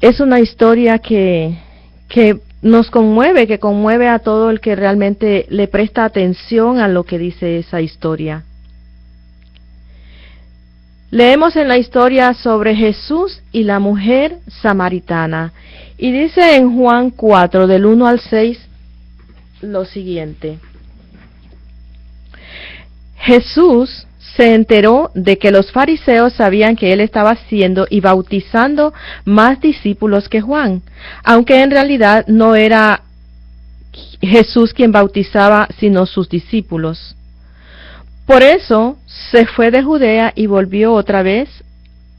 Es una historia que nos conmueve, que conmueve a todo el que realmente le presta atención a lo que dice esa historia. Leemos en la historia sobre Jesús y la mujer samaritana, y dice en Juan 4, del 1 al 6, lo siguiente. Jesús se enteró de que los fariseos sabían que él estaba haciendo y bautizando más discípulos que Juan, aunque en realidad no era Jesús quien bautizaba, sino sus discípulos. Por eso se fue de Judea y volvió otra vez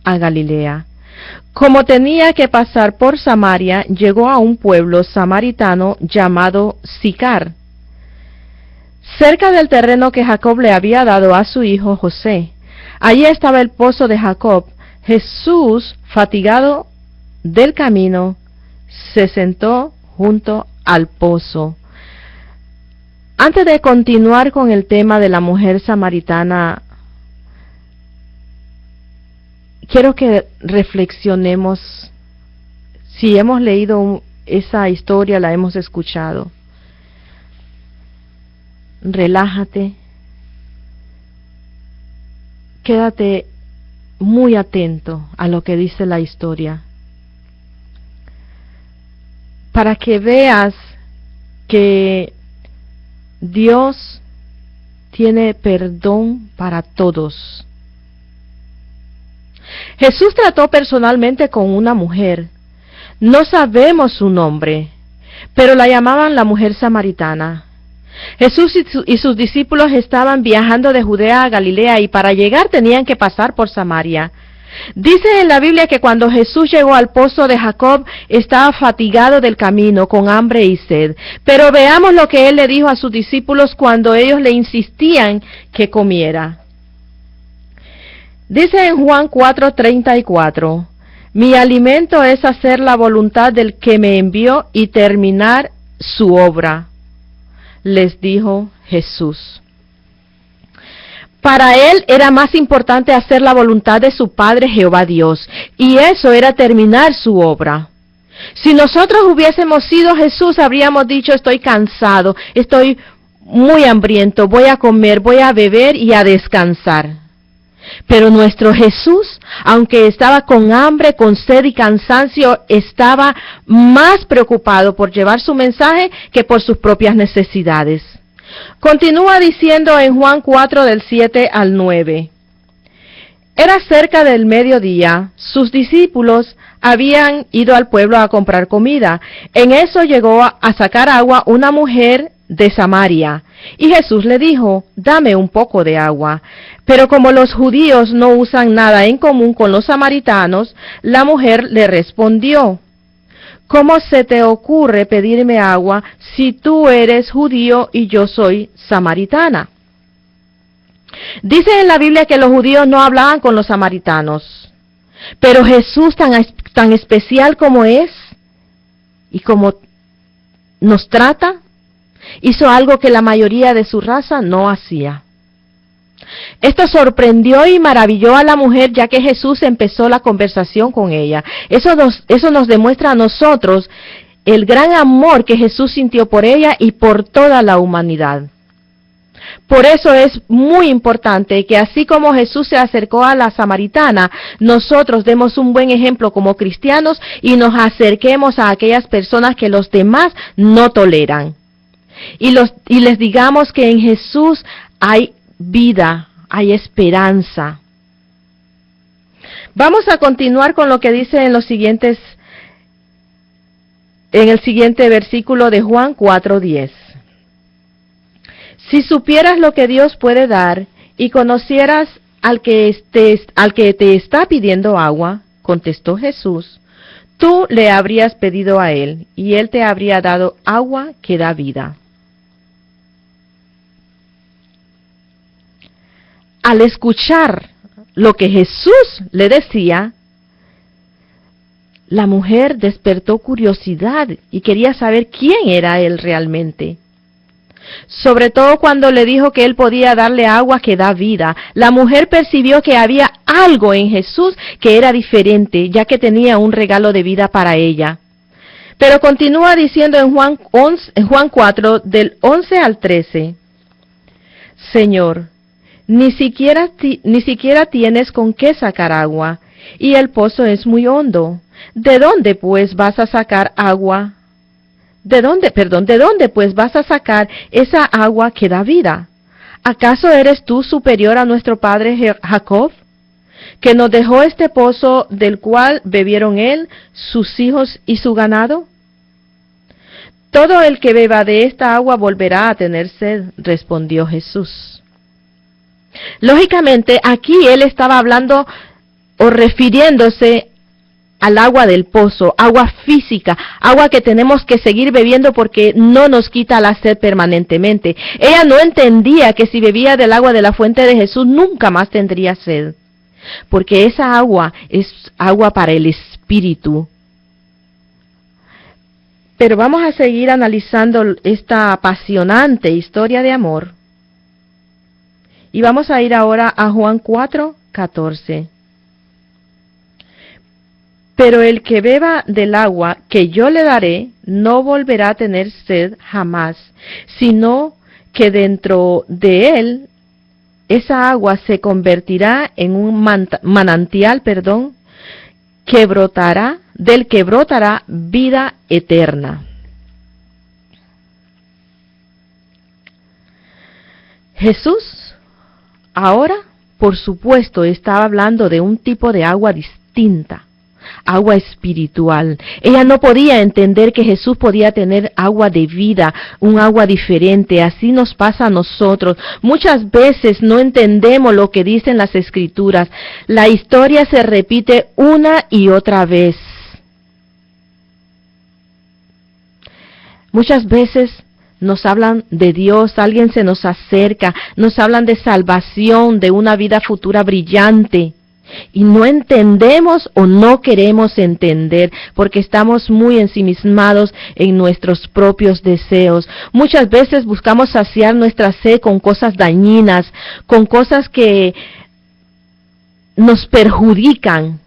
a Galilea. Como tenía que pasar por Samaria, llegó a un pueblo samaritano llamado Sicar, cerca del terreno que Jacob le había dado a su hijo José. Allí estaba el pozo de Jacob. Jesús, fatigado del camino, se sentó junto al pozo. Antes de continuar con el tema de la mujer samaritana, quiero que reflexionemos. Si hemos leído esa historia, la hemos escuchado. Relájate, quédate muy atento a lo que dice la historia, para que veas que Dios tiene perdón para todos. Jesús trató personalmente con una mujer. No sabemos su nombre, pero la llamaban la mujer samaritana. Jesús y sus discípulos estaban viajando de Judea a Galilea y para llegar tenían que pasar por Samaria. Dice en la Biblia que cuando Jesús llegó al pozo de Jacob estaba fatigado del camino, con hambre y sed. Pero veamos lo que él le dijo a sus discípulos cuando ellos le insistían que comiera. Dice en Juan 4:34, mi alimento es hacer la voluntad del que me envió y terminar su obra, les dijo Jesús. Para él era más importante hacer la voluntad de su Padre Jehová Dios, y eso era terminar su obra. Si nosotros hubiésemos sido Jesús, habríamos dicho, estoy cansado, estoy muy hambriento, voy a comer, voy a beber y a descansar. Pero nuestro Jesús, aunque estaba con hambre, con sed y cansancio, estaba más preocupado por llevar su mensaje que por sus propias necesidades. Continúa diciendo en Juan 4 del 7 al 9. Era cerca del mediodía, sus discípulos habían ido al pueblo a comprar comida. En eso llegó a sacar agua una mujer de Samaria, y Jesús le dijo, dame un poco de agua. Pero como los judíos no usan nada en común con los samaritanos, la mujer le respondió, ¿cómo se te ocurre pedirme agua si tú eres judío y yo soy samaritana? Dice en la Biblia que los judíos no hablaban con los samaritanos, pero Jesús, tan especial como es y como nos trata, hizo algo que la mayoría de su raza no hacía. Esto sorprendió y maravilló a la mujer, ya que Jesús empezó la conversación con ella. Eso nos demuestra a nosotros el gran amor que Jesús sintió por ella y por toda la humanidad. Por eso es muy importante que así como Jesús se acercó a la samaritana, nosotros demos un buen ejemplo como cristianos y nos acerquemos a aquellas personas que los demás no toleran. Y les digamos que en Jesús hay vida, hay esperanza. Vamos a continuar con lo que dice en el siguiente versículo de Juan 4:10. Si supieras lo que Dios puede dar y conocieras al que te está pidiendo agua, contestó Jesús, tú le habrías pedido a él y él te habría dado agua que da vida. Al escuchar lo que Jesús le decía, la mujer despertó curiosidad y quería saber quién era él realmente. sobre todo cuando le dijo que él podía darle agua que da vida. La mujer percibió que había algo en Jesús que era diferente, ya que tenía un regalo de vida para ella. Pero continúa diciendo en Juan 4, del 11 al 13, Señor, ni siquiera tienes con qué sacar agua, y el pozo es muy hondo. ¿De dónde pues vas a sacar agua? ¿De dónde pues vas a sacar esa agua que da vida? ¿Acaso eres tú superior a nuestro padre Jacob, que nos dejó este pozo del cual bebieron él, sus hijos y su ganado? Todo el que beba de esta agua volverá a tener sed, respondió Jesús. Lógicamente, aquí él estaba hablando o refiriéndose al agua del pozo, agua física, agua que tenemos que seguir bebiendo porque no nos quita la sed permanentemente. Ella no entendía que si bebía del agua de la fuente de Jesús nunca más tendría sed, porque esa agua es agua para el espíritu. Pero vamos a seguir analizando esta apasionante historia de amor. Y vamos a ir ahora a Juan 4, 14. Pero el que beba del agua que yo le daré, no volverá a tener sed jamás, sino que dentro de él, esa agua se convertirá en un manantial, del que brotará vida eterna. Jesús ahora, por supuesto, estaba hablando de un tipo de agua distinta, agua espiritual. Ella no podía entender que Jesús podía tener agua de vida, un agua diferente. Así nos pasa a nosotros. Muchas veces no entendemos lo que dicen las Escrituras. La historia se repite una y otra vez. Muchas veces nos hablan de Dios, alguien se nos acerca, nos hablan de salvación, de una vida futura brillante. Y no entendemos o no queremos entender porque estamos muy ensimismados en nuestros propios deseos. Muchas veces buscamos saciar nuestra sed con cosas dañinas, con cosas que nos perjudican,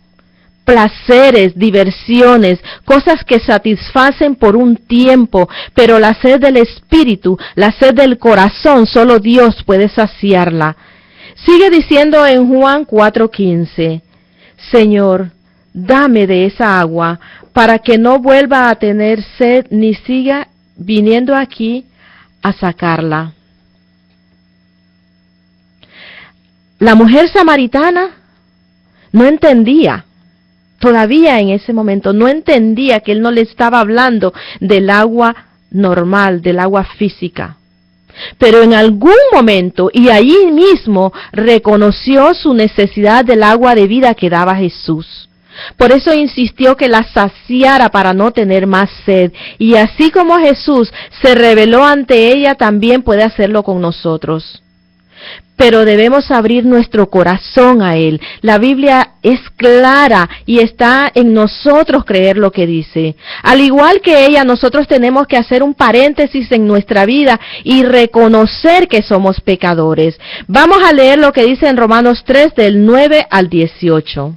placeres, diversiones, cosas que satisfacen por un tiempo, pero la sed del espíritu, la sed del corazón, solo Dios puede saciarla. Sigue diciendo en Juan 4:15, Señor, dame de esa agua para que no vuelva a tener sed ni siga viniendo aquí a sacarla. La mujer samaritana no entendía, todavía en ese momento no entendía que él no le estaba hablando del agua normal, del agua física. Pero en algún momento, y allí mismo, reconoció su necesidad del agua de vida que daba Jesús. Por eso insistió que la saciara para no tener más sed. Y así como Jesús se reveló ante ella, también puede hacerlo con nosotros. Pero debemos abrir nuestro corazón a Él. La Biblia es clara y está en nosotros creer lo que dice. Al igual que ella, nosotros tenemos que hacer un paréntesis en nuestra vida y reconocer que somos pecadores. Vamos a leer lo que dice en Romanos 3 del 9 al 18.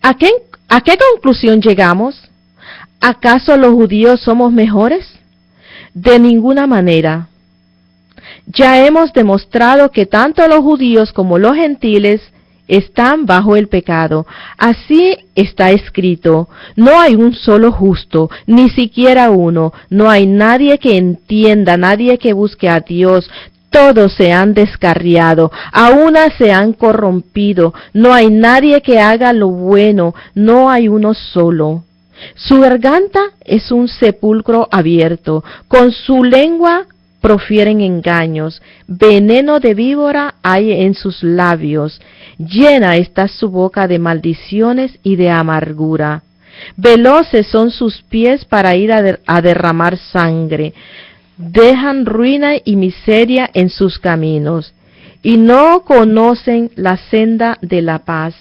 ¿A qué conclusión llegamos? ¿Acaso los judíos somos mejores? De ninguna manera. Ya hemos demostrado que tanto los judíos como los gentiles están bajo el pecado. Así está escrito, no hay un solo justo, ni siquiera uno, no hay nadie que entienda, nadie que busque a Dios. Todos se han descarriado, a una se han corrompido, no hay nadie que haga lo bueno, no hay uno solo. Su garganta es un sepulcro abierto, con su lengua profieren engaños, veneno de víbora hay en sus labios, llena está su boca de maldiciones y de amargura. Veloces son sus pies para ir a derramar sangre, dejan ruina y miseria en sus caminos, y no conocen la senda de la paz.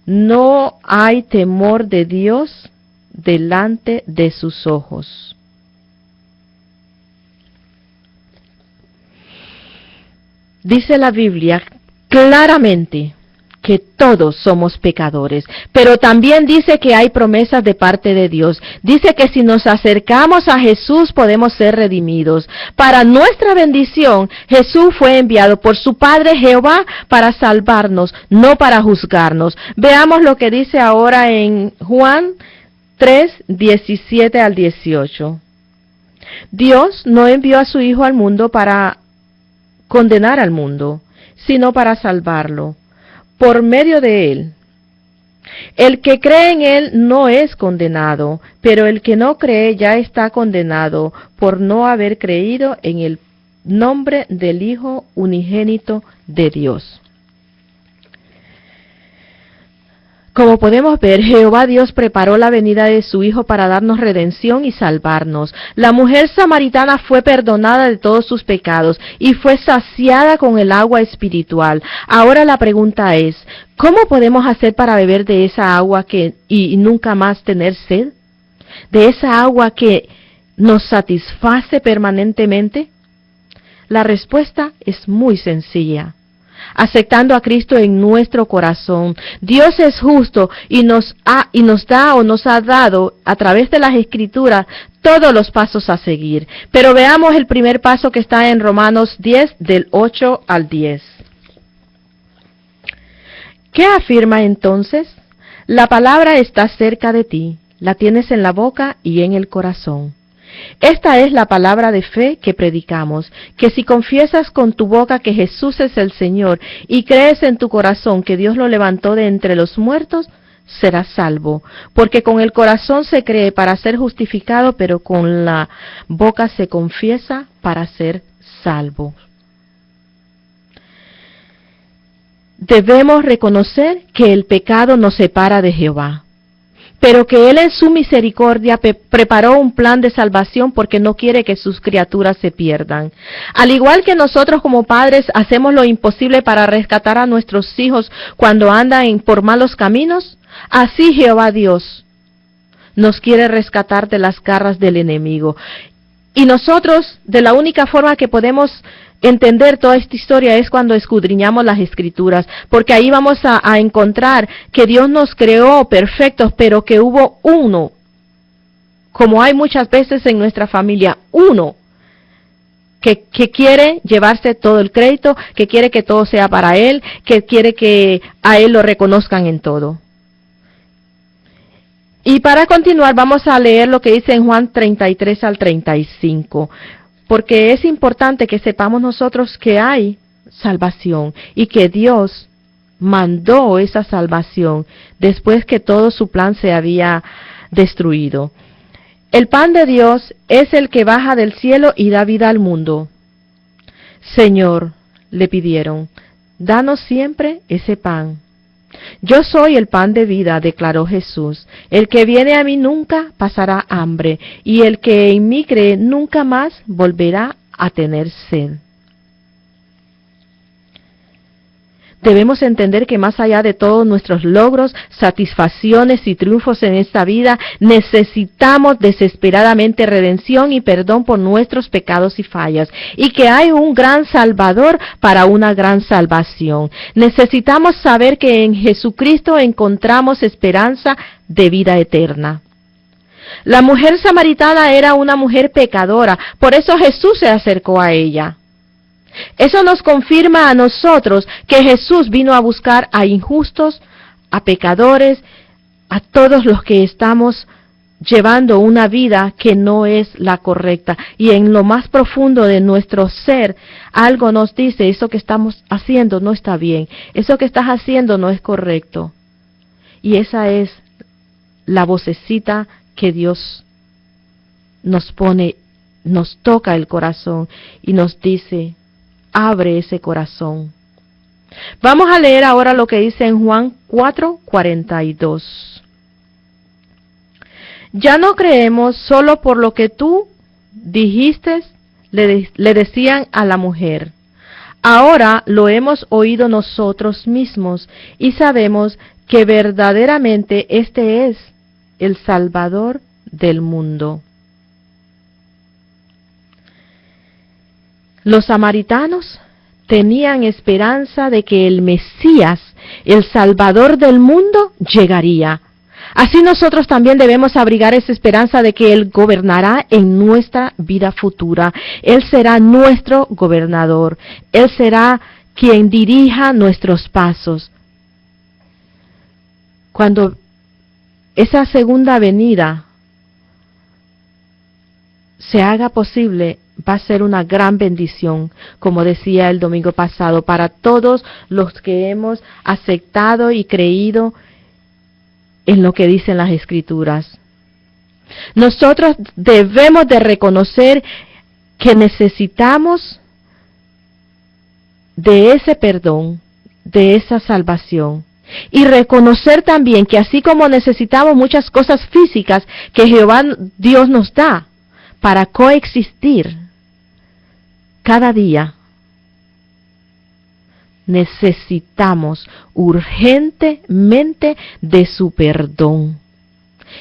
No hay temor de Dios delante de sus ojos. Dice la Biblia claramente que todos somos pecadores, pero también dice que hay promesas de parte de Dios. Dice que si nos acercamos a Jesús podemos ser redimidos. Para nuestra bendición, Jesús fue enviado por su Padre Jehová para salvarnos, no para juzgarnos. Veamos lo que dice ahora en Juan 3, 17 al 18. Dios no envió a su Hijo al mundo para condenar al mundo, sino para salvarlo por medio de él. El que cree en él no es condenado, pero el que no cree ya está condenado por no haber creído en el nombre del Hijo unigénito de Dios. Como podemos ver, Jehová Dios preparó la venida de su Hijo para darnos redención y salvarnos. La mujer samaritana fue perdonada de todos sus pecados y fue saciada con el agua espiritual. Ahora la pregunta es, ¿cómo podemos hacer para beber de esa agua y nunca más tener sed? ¿De esa agua que nos satisface permanentemente? La respuesta es muy sencilla. Aceptando a Cristo en nuestro corazón. Dios es justo y nos ha dado a través de las Escrituras todos los pasos a seguir. Pero veamos el primer paso que está en Romanos 10 del 8 al 10. ¿Qué afirma entonces? La palabra está cerca de ti, la tienes en la boca y en el corazón. Esta es la palabra de fe que predicamos, que si confiesas con tu boca que Jesús es el Señor y crees en tu corazón que Dios lo levantó de entre los muertos, serás salvo. Porque con el corazón se cree para ser justificado, pero con la boca se confiesa para ser salvo. Debemos reconocer que el pecado nos separa de Jehová, pero que Él en su misericordia preparó un plan de salvación porque no quiere que sus criaturas se pierdan. Al igual que nosotros como padres hacemos lo imposible para rescatar a nuestros hijos cuando andan por malos caminos, así Jehová Dios nos quiere rescatar de las garras del enemigo. Y nosotros, de la única forma que podemos entender toda esta historia es cuando escudriñamos las Escrituras, porque ahí vamos a encontrar que Dios nos creó perfectos, pero que hubo uno, como hay muchas veces en nuestra familia, uno que quiere llevarse todo el crédito, que quiere que todo sea para Él, que quiere que a Él lo reconozcan en todo. Y para continuar vamos a leer lo que dice en Juan 33 al 35. Porque es importante que sepamos nosotros que hay salvación y que Dios mandó esa salvación después que todo su plan se había destruido. El pan de Dios es el que baja del cielo y da vida al mundo. Señor, le pidieron, danos siempre ese pan. Yo soy el pan de vida, declaró Jesús. El que viene a mí nunca pasará hambre, y el que en mí cree nunca más volverá a tener sed. Debemos entender que más allá de todos nuestros logros, satisfacciones y triunfos en esta vida, necesitamos desesperadamente redención y perdón por nuestros pecados y fallas, y que hay un gran Salvador para una gran salvación. Necesitamos saber que en Jesucristo encontramos esperanza de vida eterna. La mujer samaritana era una mujer pecadora, por eso Jesús se acercó a ella. Eso nos confirma a nosotros que Jesús vino a buscar a injustos, a pecadores, a todos los que estamos llevando una vida que no es la correcta. Y en lo más profundo de nuestro ser, algo nos dice, eso que estamos haciendo no está bien, eso que estás haciendo no es correcto. Y esa es la vocecita que Dios nos pone, nos toca el corazón y nos dice, abre ese corazón. Vamos a leer ahora lo que dice en Juan 4:42. Ya no creemos solo por lo que tú dijiste, le decían a la mujer. Ahora lo hemos oído nosotros mismos y sabemos que verdaderamente este es el Salvador del mundo. Los samaritanos tenían esperanza de que el Mesías, el Salvador del mundo, llegaría. Así nosotros también debemos abrigar esa esperanza de que Él gobernará en nuestra vida futura. Él será nuestro gobernador. Él será quien dirija nuestros pasos. Cuando esa segunda venida se haga posible, va a ser una gran bendición, como decía el domingo pasado, para todos los que hemos aceptado y creído en lo que dicen las Escrituras. Nosotros debemos de reconocer que necesitamos de ese perdón, de esa salvación. Y reconocer también que así como necesitamos muchas cosas físicas que Jehová Dios nos da para coexistir cada día, necesitamos urgentemente de su perdón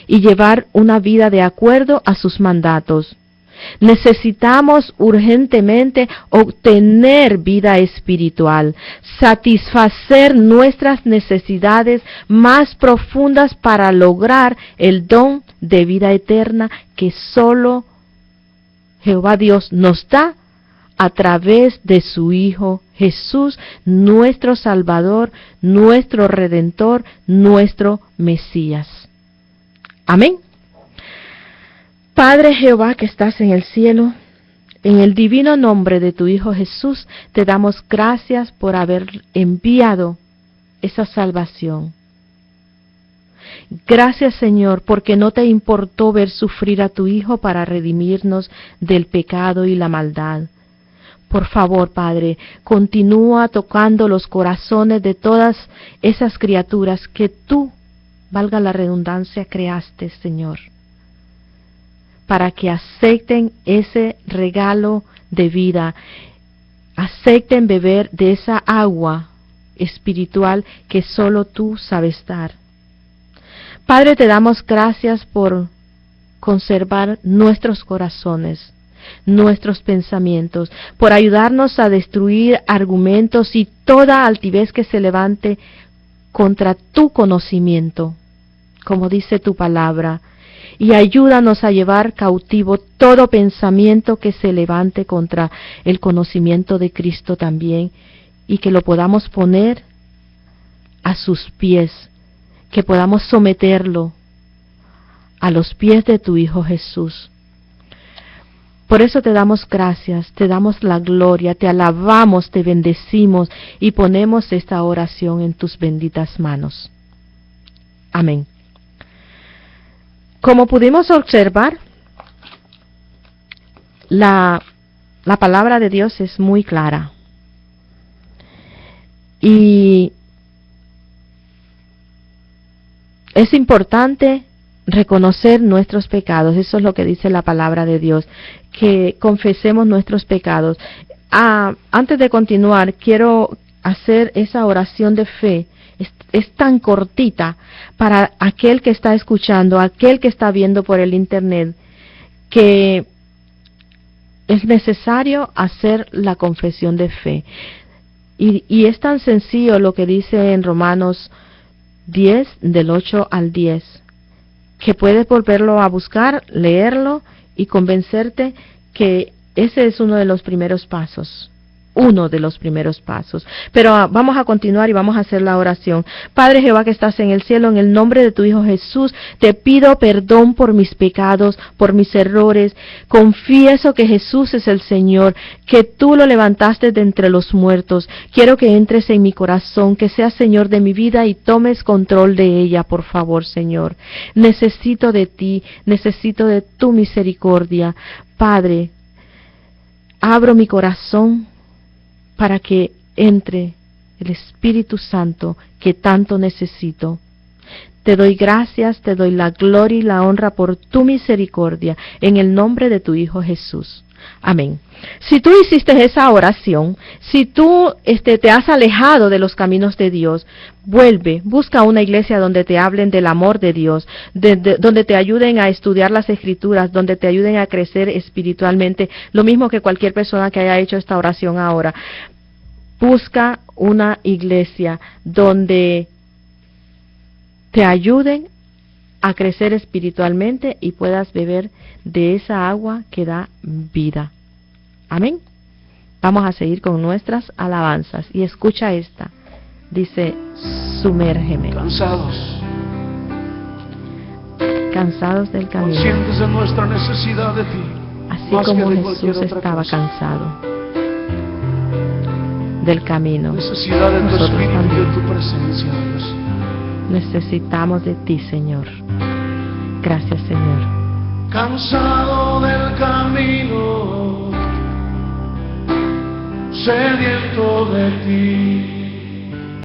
y llevar una vida de acuerdo a sus mandatos. Necesitamos urgentemente obtener vida espiritual, satisfacer nuestras necesidades más profundas para lograr el don de vida eterna que solo Jehová Dios nos da a través de su Hijo Jesús, nuestro Salvador, nuestro Redentor, nuestro Mesías. Amén. Padre Jehová que estás en el cielo, en el divino nombre de tu Hijo Jesús, te damos gracias por haber enviado esa salvación. Gracias, Señor, porque no te importó ver sufrir a tu Hijo para redimirnos del pecado y la maldad. Por favor, Padre, continúa tocando los corazones de todas esas criaturas que tú, valga la redundancia, creaste, Señor, para que acepten ese regalo de vida, acepten beber de esa agua espiritual que solo tú sabes dar. Padre, te damos gracias por conservar nuestros corazones, nuestros pensamientos, por ayudarnos a destruir argumentos y toda altivez que se levante contra tu conocimiento, como dice tu palabra, y ayúdanos a llevar cautivo todo pensamiento que se levante contra el conocimiento de Cristo también, y que lo podamos poner a sus pies, que podamos someterlo a los pies de tu Hijo Jesús. Por eso te damos gracias, te damos la gloria, te alabamos, te bendecimos y ponemos esta oración en tus benditas manos. Amén. Como pudimos observar, la palabra de Dios es muy clara. Y es importante reconocer nuestros pecados. Eso es lo que dice la palabra de Dios, que confesemos nuestros pecados. Antes de continuar, quiero hacer esa oración de fe. Es tan cortita para aquel que está escuchando, aquel que está viendo por el internet, que es necesario hacer la confesión de fe. Y es tan sencillo lo que dice en Romanos 10, del 8 al 10, que puedes volverlo a buscar, leerlo y convencerte que ese es uno de los primeros pasos. Pero vamos a continuar y vamos a hacer la oración. Padre Jehová que estás en el cielo, en el nombre de tu Hijo Jesús, te pido perdón por mis pecados, por mis errores. Confieso que Jesús es el Señor, que tú lo levantaste de entre los muertos. Quiero que entres en mi corazón, que seas Señor de mi vida y tomes control de ella, por favor, Señor. Necesito de ti, necesito de tu misericordia. Padre, abro mi corazón para que entre el Espíritu Santo que tanto necesito. Te doy gracias, te doy la gloria y la honra por tu misericordia, en el nombre de tu Hijo Jesús. Amén. Si tú hiciste esa oración, si tú te has alejado de los caminos de Dios, vuelve, busca una iglesia donde te hablen del amor de Dios, donde te ayuden a estudiar las Escrituras, donde te ayuden a crecer espiritualmente, lo mismo que cualquier persona que haya hecho esta oración ahora. Busca una iglesia donde te ayuden a crecer espiritualmente y puedas beber de esa agua que da vida. Amén. Vamos a seguir con nuestras alabanzas y escucha esta. Dice, sumérgeme. Cansados del camino. Conscientes de nuestra necesidad de ti. Así como Jesús estaba cansado del camino, necesidad de tu nosotros espíritu también y de tu presencia, Dios. necesitamos de ti, Señor. Gracias, Señor. Cansado del camino, sediento de ti.